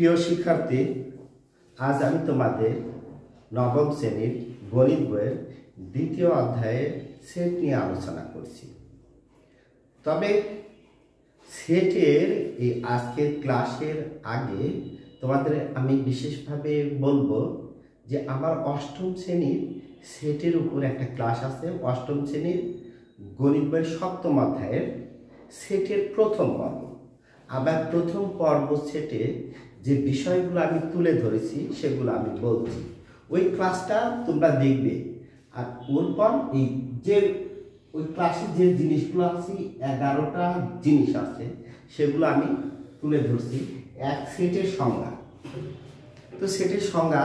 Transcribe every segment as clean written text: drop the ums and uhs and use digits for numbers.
প্রিয় শিক্ষার্থী, আজ আমি তোমাদের নবম শ্রেণীর গণিত বইয়ের দ্বিতীয় অধ্যায়ের সেট নিয়ে আলোচনা করছি। তবে সেটের এই আজকের ক্লাসের আগে তোমাদের আমি বিশেষভাবে বলবো যে আমার অষ্টম শ্রেণীর সেটের উপর একটা ক্লাস আছে। অষ্টম শ্রেণীর গণিত বইয়ের সপ্তম অধ্যায়ের সেটের প্রথম পর্ব। আবার প্রথম পর্ব সেটে যে বিষয়গুলো আমি তুলে ধরেছি সেগুলো আমি বলছি, ওই ক্লাসটা তোমরা দেখবে। আর ওর পর এই যে ওই ক্লাসে যে জিনিসগুলো আছে 11টা জিনিস আছে সেগুলো আমি তুলে ধরছি। এক সেটের সংজ্ঞা, তো সেটের সংজ্ঞা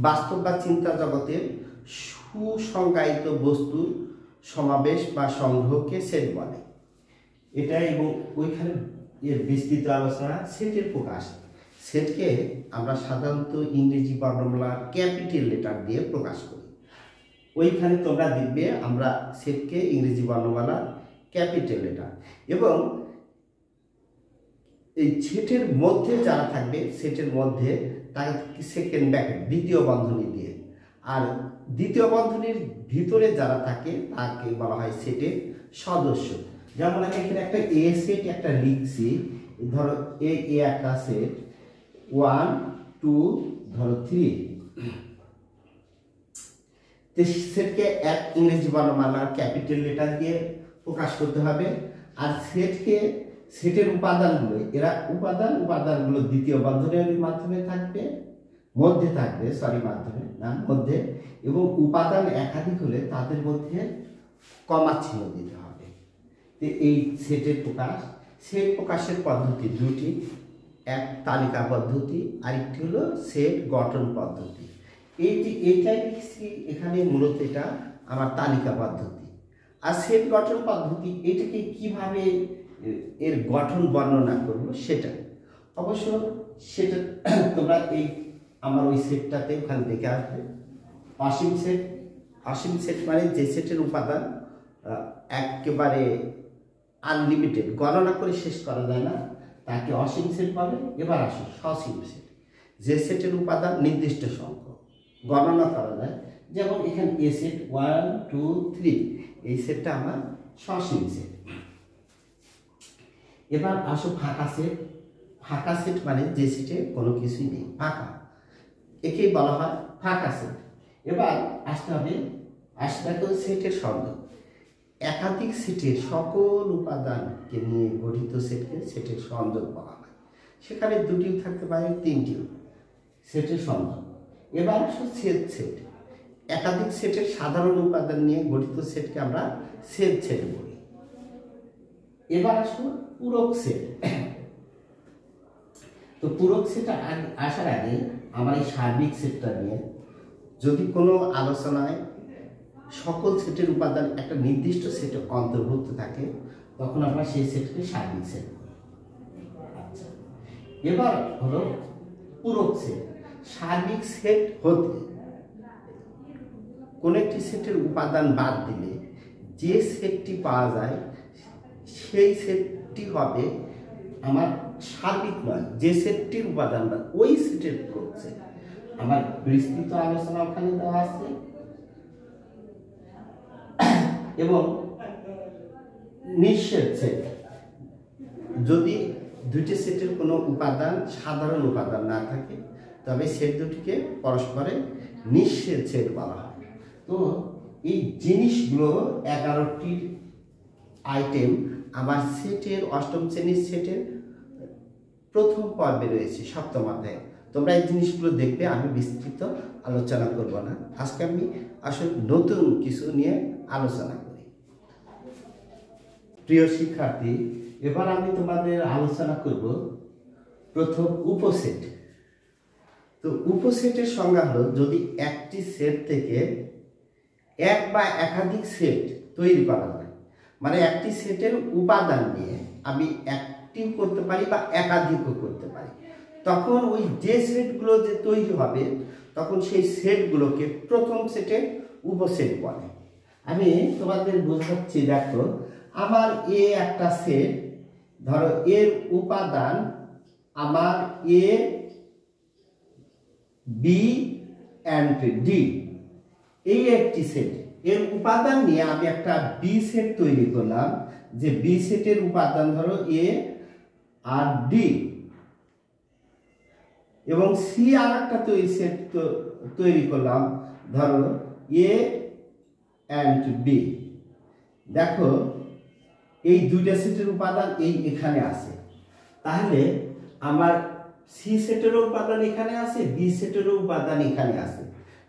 বাস্তব বা চিন্তা জগতের সুসংজ্ঞায়িত বস্তুর সমাবেশ বা সংগ্রহকে সেট বলে। এটা এবং ওইখানে এর বিস্তৃত আলোচনা সেটের প্রকাশ। সেটকে আমরা সাধারণত ইংরেজি বর্ণমালা ক্যাপিটাল লেটার দিয়ে প্রকাশ করি। ওইখানে তোমরা দেখবে আমরা সেটকে ইংরেজি বর্ণমালা ক্যাপিটাল লেটার, এবং এই সেটের মধ্যে যারা থাকবে সেটের মধ্যে তাকে সেকেন্ড ব্র্যাকেট দ্বিতীয় বন্ধনী দিয়ে, আর দ্বিতীয় বন্ধনীর ভিতরে যারা থাকে তাকে বলা হয় সেটের সদস্য। যেমন আমি এখানে একটা এ সেট একটা লিখছি, ধরো এ একটা সেট 1 2 ধরো 3, সেটকে এক ইংরেজি বর্ণমালার ক্যাপিটাল লেটার দিয়ে প্রকাশ করতে হবে। আর সেটের উপাদানগুলো, এরা উপাদানগুলো দ্বিতীয় বন্ধনীর মাধ্যমে থাকবে, মধ্যে, এবং উপাদান একাধিক হলে তাদের মধ্যে কমা চিহ্ন দিতে হবে। তো এই সেটের সেট প্রকাশের পদ্ধতি দুটি, এক তালিকা পদ্ধতি, আরেকটি হলো সেট গঠন পদ্ধতি। এইটাই লিখছি এখানে, মূলত এটা আমার তালিকা পদ্ধতি। আর সেট গঠন পদ্ধতি, এটাকে কিভাবে এর গঠন বর্ণনা করব সেটা অবশ্য সেটা তোমরা এই আমার ওই সেটটাতে ওখানে দেখে আসবে। অসীম সেট মানে যে সেটের উপাদান একেবারে আনলিমিটেড, গণনা করে শেষ করা যায় না, তাকে অসীম সেট বলে। এবার আসো সসীম সেট, যে সেটের উপাদান নির্দিষ্ট সংখ্যক, গণনা করা যায়। যেমন এখানে এ সেট 1 2 3, এই সেটটা আমার সসীম সেট। এবার আসো ফাঁকা সেট। ফাঁকা সেট মানে যে সেটে কোনো কিছুই নেই, ফাঁকা, একেই বলা হয় ফাঁকা সেট। এবার আসতে হবে সেটের শব্দ। একাধিক সেটের সকল উপাদানকে নিয়ে গঠিত সেটকে সেটের সংযোগ বলা হয়। সেখানে দুটিও থাকতে পারে, তিনটিও সেটের সংযোগ। এবার আসো সেট। একাধিক সেটের সাধারণ উপাদান নিয়ে গঠিত সেটকে আমরা সেট বলি। এবার আসো পূরক সেট। তো পূরক সেট আসার আগে আমার এই সার্বিক সেটটা নিয়ে, যদি কোনো আলোচনায় সকল সেটের উপাদান একটা নির্দিষ্ট সেটে অন্তর্ভুক্ত থাকে তখন আমরা সেই সেটকে সার্বিক সেট বলি। আচ্ছা, এবার হলো পূরক সেট। সার্বিক সেট হতে কোন একটি সেটের উপাদান বাদ দিলে যে সেটটি পাওয়া যায় সেই সেটটি হবে আমার সার্বিক নয়, যে সেটটির উপাদান বাদ ওই সেটের পূরক সেট। আমার বিস্তৃত আলোচনা ওখানে দেওয়া আছে। এবং নিঃছেদ সেট, যদি দুটি সেটের কোনো উপাদান সাধারণ উপাদান না থাকে তবে সেট দুটিকে পরস্পরে নিঃছেদ সেট বলা হয়। তো এই জিনিসগুলো 11টি আইটেম আমার সেটের অষ্টম শ্রেণীর সেটের প্রথম পর্বে রয়েছে, সপ্তম অধ্যায়ে। তোমরা এই জিনিসগুলো দেখবে, আমি বিস্তৃত আলোচনা করব না। আজকে আমি আসলে নতুন কিছু নিয়ে আলোচনা করি। প্রিয় শিক্ষার্থী, এবার আমি তোমাদের আলোচনা করব প্রথম উপসেট। তো উপসেটের সংজ্ঞা হলো, যদি একটি সেট থেকে এক বা একাধিক সেট তৈরি করা যায়, মানে একটি সেটের উপাদান নিয়ে আমি একটিও করতে পারি বা একাধিকও করতে পারি, তখন ওই যে সেটগুলো যে তৈরি হবে তখন সেই সেটগুলোকে প্রথম সেটের উপসেট বলে। আমি তোমাদের বোঝাচ্ছি, দেখো আমার এ একটা সেট, ধরো এর উপাদান আমার এ বি অ্যান্ড ডি, এই একটি সেট। এর উপাদান নিয়ে আমি একটা বি সেট তৈরি করলাম, যে বি সেটের উপাদান ধরো এ আর ডি, এবং সি আর একটা সেট তৈরি করলাম, ধরো এ অ্যান্ড বি। দেখো এই দুইটা সেটের উপাদান এখানে আছে, তাহলে আমার সি সেটেরও উপাদান এখানে আছে, বি সেটেরও উপাদান এখানে আছে,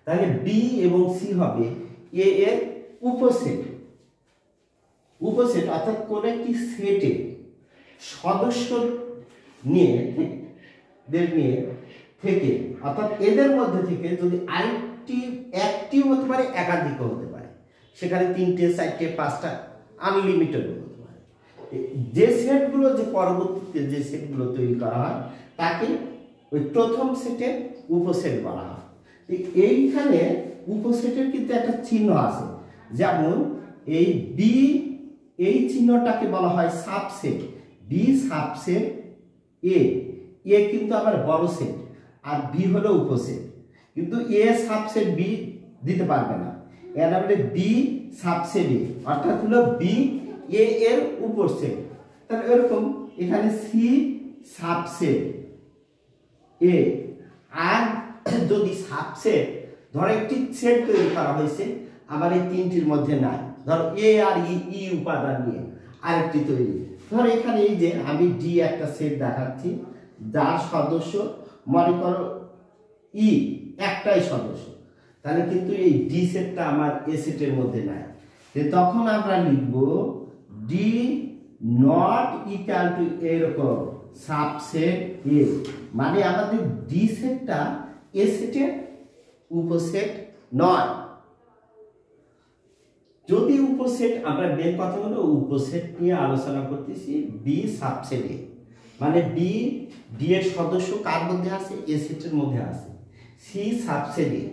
তাহলে বি এবং সি হবে এ এর উপসেট। উপসেট অর্থাৎ কোন একটি সেটে সদস্য নিয়ে থেকে, অর্থাৎ এদের মধ্যে থেকে যদি একটি হতে পারে, একাধিক হতে পারে, সেখানে 3টে 4টে 5টা আনলিমিটেড হতে পারে। যে সেটগুলো, যে পরবর্তীতে যে সেটগুলো তৈরি করা হয় তাকে ওই প্রথম সেটের উপসেট বলা হয়। এইখানে উপসেটের কিন্তু একটা চিহ্ন আছে, যেমন এই বি, এই চিহ্নটাকে বলা হয় সাবসেট। বি সাবসেট এ, এ কিন্তু আবার বড় সেট, আর বি হলো উপসেট, কিন্তু এ সাবসেট বি দিতে পারবে না, এর মানে বি সাবসেট এ, অর্থাৎ হলো বি এ এর উপসেট। তাহলে এরকম এখানে সি সাবসেট এ, আর যদি সাবসেট ধরো একটি সেট তৈরি করা হয়েছে আবার এই তিনটির মধ্যে নাই, ধরো এ আর ই উপাদান নিয়ে আরেকটি তৈরি, ধরো এখানে এই যে আমি ডি একটা সেট দেখাচ্ছি, যার সদস্য মনে করো ই একটাই সদস্য, তাহলে কিন্তু এই ডি সেটটা আমার এ সেটের মধ্যে নাই, তখন আমরা লিখব ডি নট ইকুয়াল টু এরকম সাবসেট এ, মানে আমাদের ডি সেটটা এ সেটের উপসেট নয়। যদি উপসেট, আমরা মেন কথা হলো উপসেট নিয়ে আলোচনা করতেছি, বি সাবসেট এ, মানে বি ডি এর সদস্য কার মধ্যে আছে, এ সেটের মধ্যে আছে। সি সাবসেট এ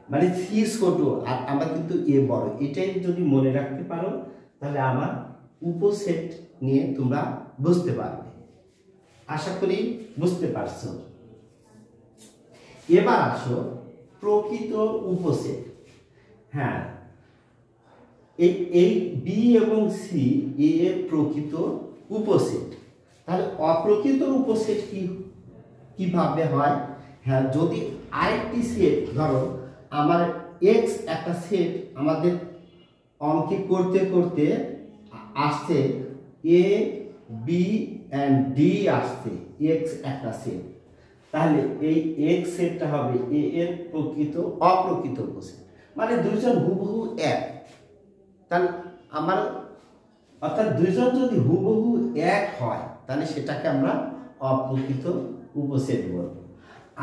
মানে সি ছোট আর আমরা কিন্তু এ বড়, এটাই যদি মনে রাখতে পারো তাহলে আমার উপসেট নিয়ে তোমরা বুঝতে পারবে। আশা করি বুঝতে পারছো। এবার আসো প্রকৃত উপসেট। হ্যাঁ, এই বি এবং সি এর প্রকৃত উপসেট। তাহলে অপ্রকৃত উপসেট কিভাবে হয়? হ্যাঁ, যদি আরেকটি সেট, ধরো আমার এক্স একটা সেট আমাদের অঙ্কে করতে করতে আসছে এ বি অ্যান্ড ডি আসছে, এক্স একটা সেট, তাহলে এই এক্স সেটটা হবে এ এর প্রকৃত অপ্রকৃত উপসেট, মানে দুইজন হুবহু এক। তাহলে আমার অর্থাৎ দুইজন যদি হুবহু এক হয় তাহলে সেটাকে আমরা অপ্রকৃত উপসেট বলবো।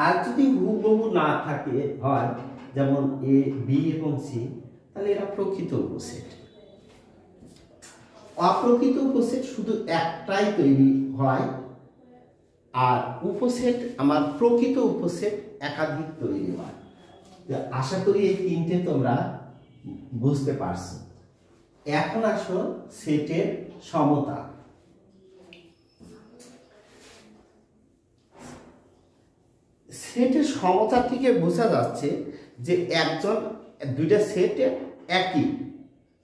আর যদি হুবহু না থাকে হয়, যেমন এ বি এবং সি, তাহলে এরা প্রকৃত উপসেট। অপ্রকৃত উপসেট শুধু একটাই তৈরি হয়, আর উপসেট আমার প্রকৃত উপসেট একাধিক তৈরি হয়। আশা করি এই তিনটে তোমরা বুঝতে পারছো। এখন আসো সেটের সমতা। সেটের সমতা থেকে বোঝা যাচ্ছে যে দুইটা সেট একই,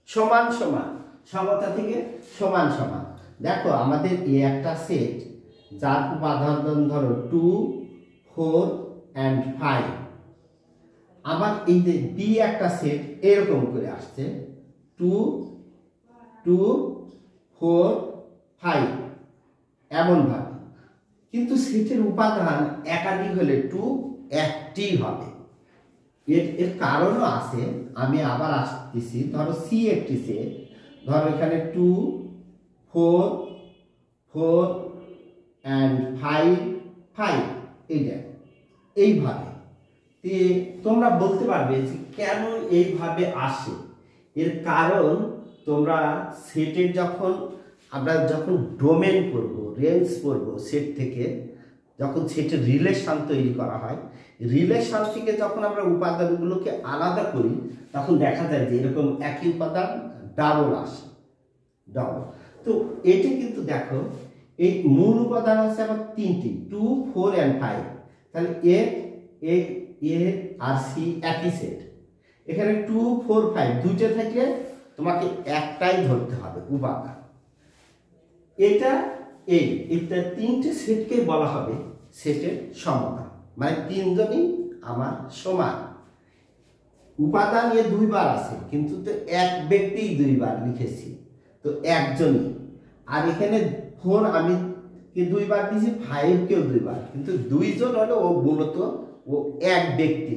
সমান সমান, সমতা থেকে সমান সমান। দেখো আমাদের একটা সেট যার উপাদান ধরো 2, 4 and 5, আবার এই যে বি একটা সেট এরকম করে আসছে 2, 2, 4, 5 এমন ভাবে, কিন্তু সেটের উপাদান একাধিক হলে 2 একটি হবে। এর কারণও আছে, আমি আবার আসতেছি। ধরো সি একটি সেট, ধরো এখানে 2, 4, 4 and 5, 5 এইভাবে। তোমরা বলতে পারবে যে কেন এইভাবে আসে। এর কারণ তোমরা সেটের আমরা যখন ডোমেন করব, রেঞ্জ করব, সেট থেকে যখন সেটের রিলেশন তৈরি করা হয়, রিলেশন থেকে যখন আমরা উপাদানগুলোকে আলাদা করি তখন দেখা যায় যে এরকম একই উপাদান ডাবল আসে, ডাবল। তো এটা কিন্তু দেখো এই মূল উপাদান আছে আবার তিনটি, 2, 4 and 5। তাহলে এ আর সি একই সেট। এখানে 2, 4, 5 দুইটা থাকলে তোমাকে একটাই ধরতে হবে উপাদান। এটা এটা তিনটে সেটকে বলা হবে সেটের সমতা, মানে তিনজনই আমার সমান। উপাদান এ দুইবার আছে, কিন্তু তো এক ব্যক্তি দুইবার লিখেছি, তো একজনই। আর এখানে 4 আমি কে দুইবার দিয়েছি, 5 কেও দুইবার, কিন্তু দুইজন হলো ও মূলত ও এক ব্যক্তি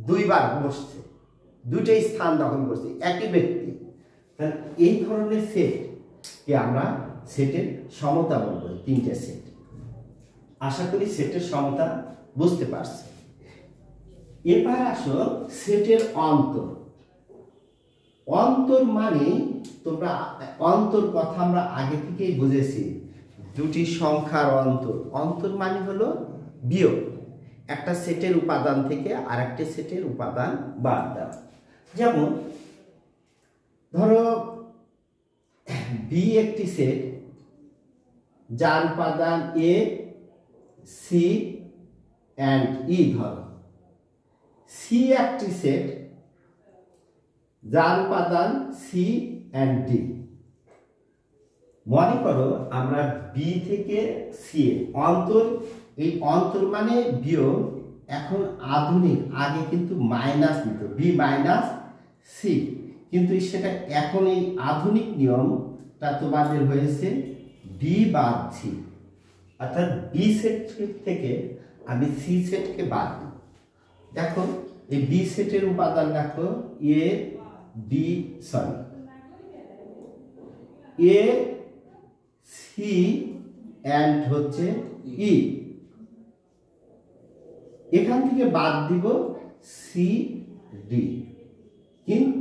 দুইবার বসছে, দুইটাই স্থান দখল করছে একই ব্যক্তি। তাহলে এই ধরনের সেটকে আমরা সেটের সমতা বলবো, তিনটে সেট। আশা করি সেটের সমতা বুঝতে পারছি। এবার আসো সেটের অন্তর। অন্তর মানে তোমরা অন্তর কথা আমরা আগে থেকেই বুঝেছি, দুটি সংখ্যার অন্তর। অন্তর মানে হলো বিয়োগ, একটা সেটের উপাদান থেকে আরেকটি সেটের উপাদান বাদ দেওয়া। যেমন ধরো বি একটি সেট যার উপাদান এ, সি অ্যান্ড ই। ধরো সি একটি সেট যার উপাদান সি অ্যান্ড ডি। মনে করো আমরা বি থেকে সি অন্তর, এই অন্তর মানে বিয়োগ। এখন আধুনিক, আগে কিন্তু মাইনাস নিত, বি মাইনাস সি, কিন্তু সেটা এখন এই আধুনিক নিয়মটা তোমাদের হয়েছে বি বাদ সি, অর্থাৎ বি সেট থেকে আমি সি সেটকে বাদ দিই। দেখো এই বি সেটের উপাদান দেখো A B A C and হচ্ছে ই। এখান থেকে বাদ দিব সি ডি। কিন্তু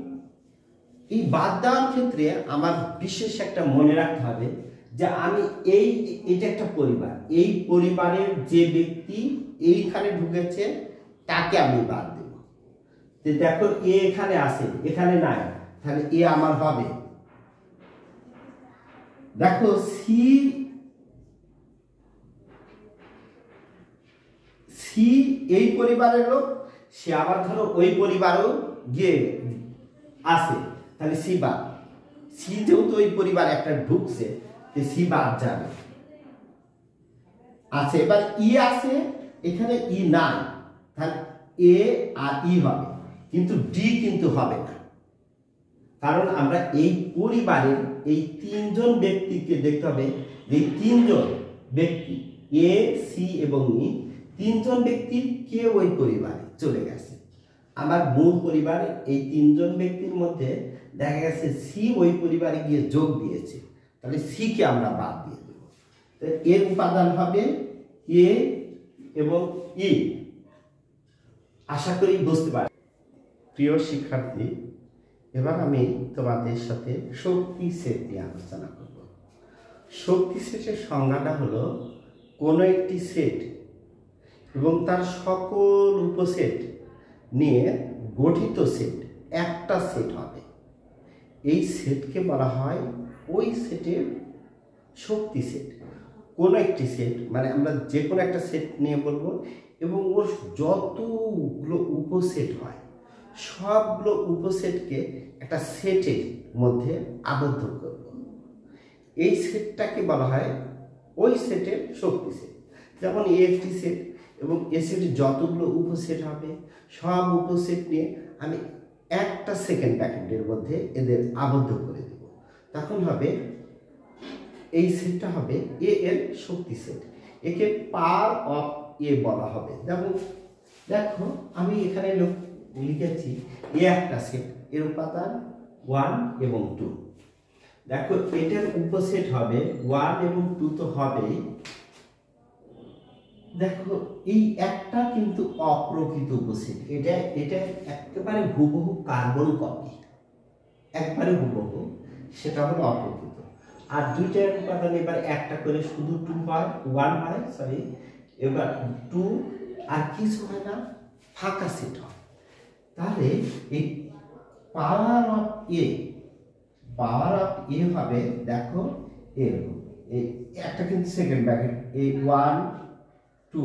এই বাদ দেওয়ার ক্ষেত্রে আমার বিশেষ একটা মনে রাখতে হবে যে আমি এটা একটা পরিবার, এই পরিবারের যে ব্যক্তি এইখানে ঢুকেছে তাকে আমি বাদ দেব। দেখো এ এখানে আছে, এখানে নাই, তাহলে এ আমার হবে। দেখো সি এই পরিবারের লোক, সে আবার ধরো ওই পরিবারও গিয়ে আছে, তাহলে সি বাদ। সি যেহেতু ওই পরিবার একটা ঢুকছে, সি বাদ যাবে। আছে এবার ই আছে, এখানে ই নাই, তাহলে এ আর ই হবে, কিন্তু ডি কিন্তু হবে না। কারণ আমরা এই পরিবারের এই তিনজন ব্যক্তিকে দেখতে হবে, এই তিনজন ব্যক্তি এ, সি এবং ই, তিনজন ব্যক্তির কে ওই পরিবারে চলে গেছে। আমার মূল পরিবারে এই তিনজন ব্যক্তির মধ্যে দেখা গেছে সি ওই পরিবারে গিয়ে যোগ দিয়েছে, তাহলে সি কে আমরা বাদ দিয়ে দেব। এর উপাদান হবে এ এবং ই। আশা করি বুঝতে পারি। প্রিয় শিক্ষার্থী, এবার আমি তোমাদের সাথে শক্তি সেট নিয়ে আলোচনা করব। শক্তি সেটের সংজ্ঞাটা হলো কোনো একটি সেট এবং তার সকল উপসেট নিয়ে গঠিত সেট একটা সেট হবে। এই সেটকে বলা হয় ওই সেটের শক্তি সেট। কোনো একটি সেট মানে আমরা যে কোনো একটা সেট নিয়ে বলবো, এবং ওর যতগুলো উপসেট হয় সবগুলো উপসেটকে একটা সেটের মধ্যে আবদ্ধ করব। এই সেটটাকে বলা হয় ওই সেটের শক্তি সেট। যেমন এ একটি সেট এবং এ সেটের যতগুলো উপসেট হবে সব উপসেট নিয়ে আমি একটা সেকেন্ড ব্র্যাকেটের মধ্যে এদের আবদ্ধ করে দেব। তখন হবে এই সেটটা হবে এ এর শক্তি সেট। একে পাওয়ার অফ এ বলা হবে। যেমন দেখো আমি এখানে লিখেছি এ একটা সেট, এর উপাদান 1 এবং 2। দেখো এটার উপসেট হবে 1 এবং 2 তো হবেই। দেখো এই একটা কিন্তু অপ্রকৃত উপসেট, এটা একেবারে হুবহু কার্বন কপি, একবারে হুবহু, সেটা হলো অপ্রকৃত। আর দুইটার উপাদান এবার একটা করে শুধু 2 হয়, 1 হয়, সরি, এবার 2 আর কিছু হয় না, ফাঁকা সেট হয়। তাহলে এই পাওয়ার অফ এ হবে দেখো এরকম, এই একটা কিন্তু সেকেন্ড ব্র্যাকেট, এই 1 2,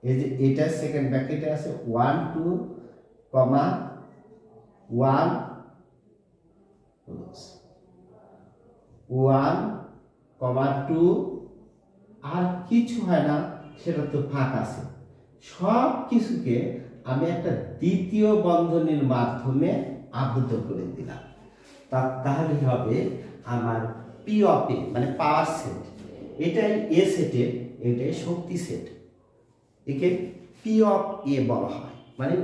এই যে এটা সেকেন্ড ব্র্যাকেটে আছে 1 2 কমা 1 1 কমা 2, আর কিছু হয় না, সেটা তো ফাঁক আছে। সব কিছুকে আমি একটা দ্বিতীয় বন্ধনীর মাধ্যমে আবদ্ধ করে দিলাম। তাহলে হবে আমার পি অফ এ, মানে পাওয়ার সেট। এটাই এ সেটের, এটাই শক্তি সেট, একে পি অফ এ বলা হয়, মানে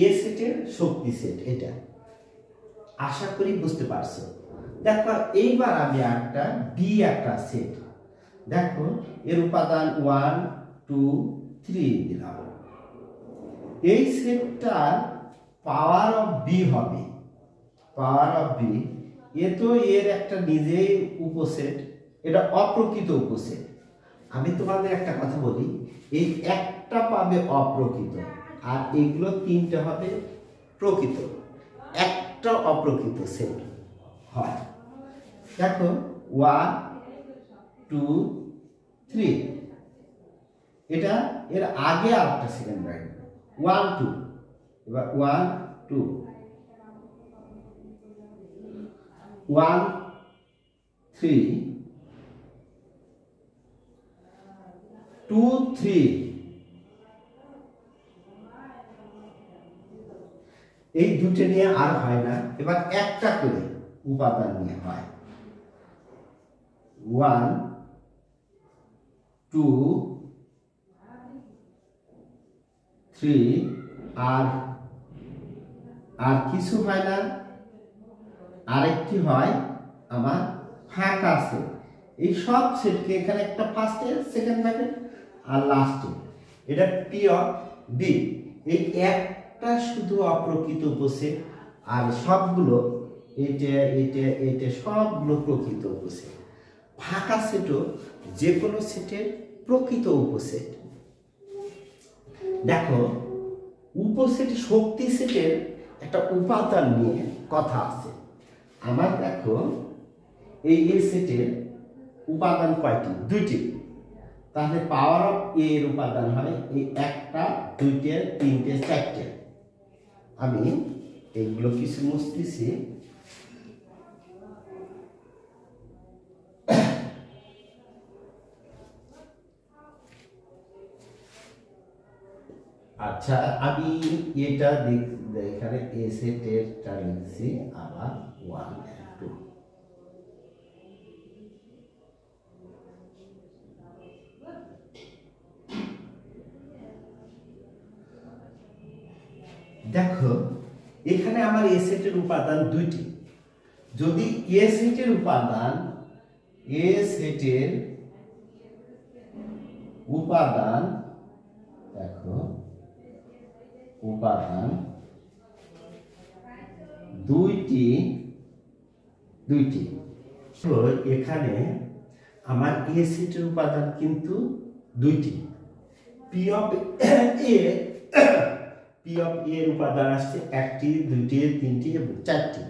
এ সেটের শক্তি সেট। এটা আশা করি বুঝতে পারছো। দেখো এইবার আমি একটা বি একটা সেট, দেখো এর উপাদান 1 2 3 দিলাম। এই সেটটার পাওয়ার অফ বি হবে, পাওয়ার অফ বি। এ তো এর একটা নিজেই উপসেট, এটা অপ্রকৃত উপসেট। আমি তোমাদের একটা কথা বলি, এই একটা পাবে অপ্রকৃত, আর এগুলো তিনটা হবে প্রকৃত। একটা অপ্রকৃত সেট হয়। দেখো 1 2 3, এটা এর আগে আরেকটা সেকেন্ড ব্র্যাকেট 1 2, এবার 1 2 1 3 2 3, এই দুটো নিয়ে আর হয় না, এবার একটা করে উপাদান নিয়ে হয় 1 2 3, আর কিছু হয় না, আরেকটি হয় আমার ফাঁকা আছে। এই সব সেটকে এখানে একটা ফার্স্টে সেকেন্ড ব্র্যাকেট আর লাস্টে, এটা পি অফ বি। এই একটা শুধু অপ্রকৃত উপসেট, আর সবগুলো এটা এটা এটা সবগুলো প্রকৃত উপসেট। ফাঁকা সেটও যে কোনো সেটের প্রকৃত উপসেট। দেখো উপসেট শক্তি সেটের একটা উপাদান নিয়ে কথা আছে আমার। দেখো এই এ সেটের উপাদান কয়টি? দুইটি। তাহলে পাওয়ার অফ এ এর উপাদান হয় এই একটা, দুইটে, তিনটে, চারটে। আমি এইগুলো কিছু মুছতেছি। আচ্ছা, আমি এটা এখানে এ সেটেরটা লিখছি, আবার 1 2। দেখো এখানে আমার এ সেটের উপাদান দুইটি। যদি এ সেটের উপাদান দেখো উপাদান দুইটি, তো এখানে আমার এ সেটের উপাদান কিন্তু দুইটি। পি অফ এ এর উপাদান আসছে একটি, দুইটি, তিনটি এবং চারটি।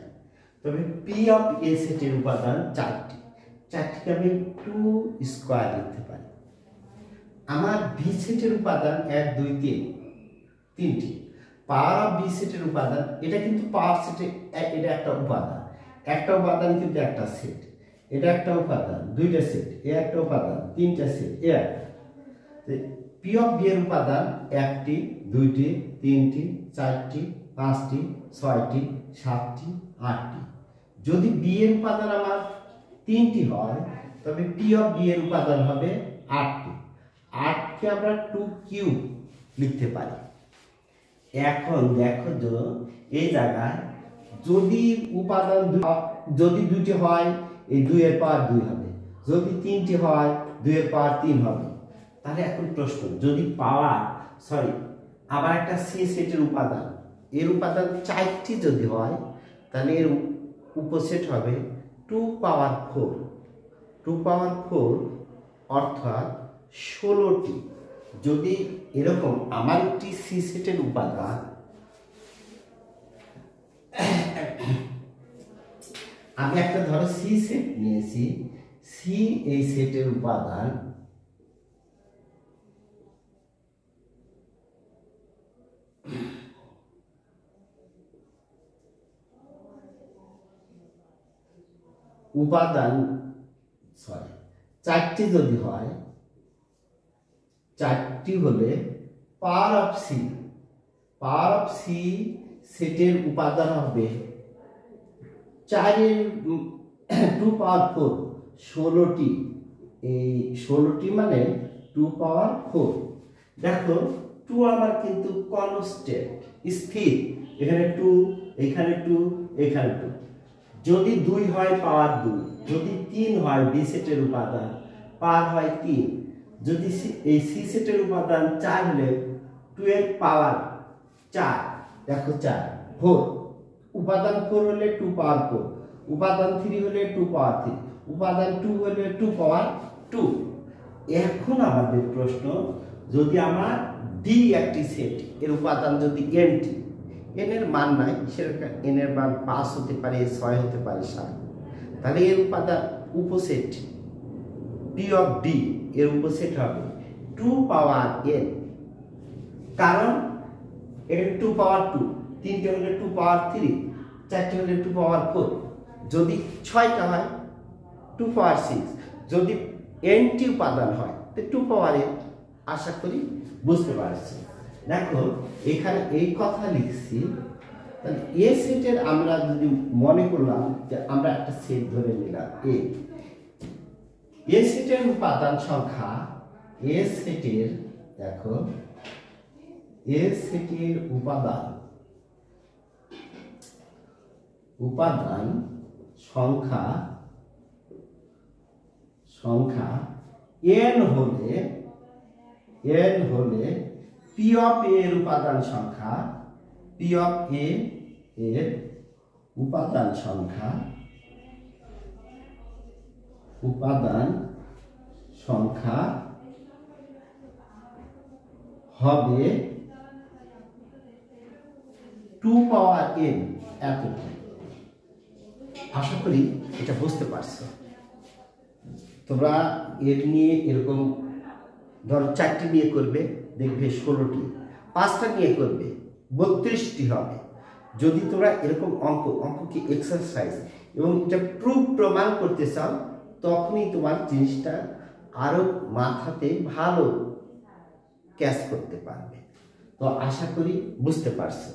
তবে পি অফ এ সেটের উপাদান চারটি। চারটিকে আমি 2 স্কয়ার লিখতে পারি। আমার বি সেটের উপাদান 1 2 3, তিনটি। পাওয়ার অফ বি সেটের উপাদান, এটা কিন্তু পাওয়ার সেটে এটা একটা উপাদান, একটা উপাদান কিন্তু একটা সেট। এটা একটা উপাদান, দুইটা সেট, এ একটা উপাদান, তিনটা সেট, এ একটা। পি অফ বি এর উপাদান একটি, দুইটি, তিনটি, চারটি, পাঁচটি, ছয়টি, সাতটি, আটটি। যদি বি এর উপাদান আমার তিনটি হয়, তবে পি অফ বি এর উপাদান হবে 8টি। 8কে আমরা 2 কিউব লিখতে পারি। এখন দেখো যে এই জায়গায় যদি উপাদান যদি দুইটি হয়, এই 2 এর পাওয়ার 2 হবে। যদি তিনটি হয়, 2 এর পাওয়ার 3 হবে। তাহলে এখন প্রশ্ন, যদি পাওয়ার আবার একটা সি সেটের উপাদান, এর উপাদান 4টি যদি হয়, তাহলে এর উপসেট হবে 2 পাওয়ার 4। 2 পাওয়ার 4 অর্থাৎ 16টি। যদি এরকম আমার একটি সি সেটের উপাদান, আমি একটা ধরো সি সেট নিয়েছি, সি এই সেটের উপাদান, চারটি যদি হয়, চারটি হলে পাওয়ার অফ সি সেটের উপাদান হবে 4 2 পাওয়ার 4, 16টি। এই 16টি মানে 2 পাওয়ার 4। দেখো 2 আমার কিন্তু কনস্ট্যান্ট, স্থির। এখানে 2, এখানে 2, এখানে 2। যদি 2 হয় পাওয়ার 2, যদি 3 হয় বি সেটের উপাদান পাওয়ার হয় 3, যদি এই সি সেটের উপাদান 4 হলে 2 এর পাওয়ার 4। দেখো 4 4, উপাদান 4 হলে 2 পাওয়ার 4, উপাদান 3 হলে 2 পাওয়ার 3, উপাদান 2 হলে 2 পাওয়ার 2। এখন আমাদের প্রশ্ন, যদি আমার ডি একটি সেট, এর উপাদান যদি এনটি, এন এর মান নাই, সেটা এন এর মান 5 হতে পারে, 6 হতে পারে, 7, তাহলে এর উপাদান উপসেট পি অফ ডি এর উপসেট হবে 2 পাওয়ার এন। কারণ এখানে 2 পাওয়ার 2, 3টে হলে 2 পাওয়ার 3, 4টে হলে 2 পাওয়ার 4, যদি 6টা হয় 2 পাওয়ার 6, যদি এনটি উপাদান হয় তো 2 পাওয়ার এন। আশা করি বুঝতে পারছি। দেখো এখানে এই কথা লিখছি, তাহলে এ সেটের আমরা যদি মনে করলাম যে আমরা একটা সেট ধরে নিলাম এ সেটের উপাদান সংখ্যা, এ সেটের, দেখো এ সেটের উপাদান সংখ্যা n হলে পি অফ এ এর উপাদান সংখ্যা, পি অফ এ এর উপাদান সংখ্যা হবে 2 পাওয়ার n এতটি। আশা করি এটা বুঝতে পারছো। তোমরা এর নিয়ে এরকম ধরো 4টি নিয়ে করবে, দেখবে 16টি, 5টা নিয়ে করবে 32টি হবে। যদি তোমরা এরকম অঙ্ক কি এক্সারসাইজ এবং এটা প্রমাণ করতে চাও, তখনই তোমার জিনিসটা আরো মাথাতে ভালো ক্যাচ করতে পারবে। তো আশা করি বুঝতে পারছো।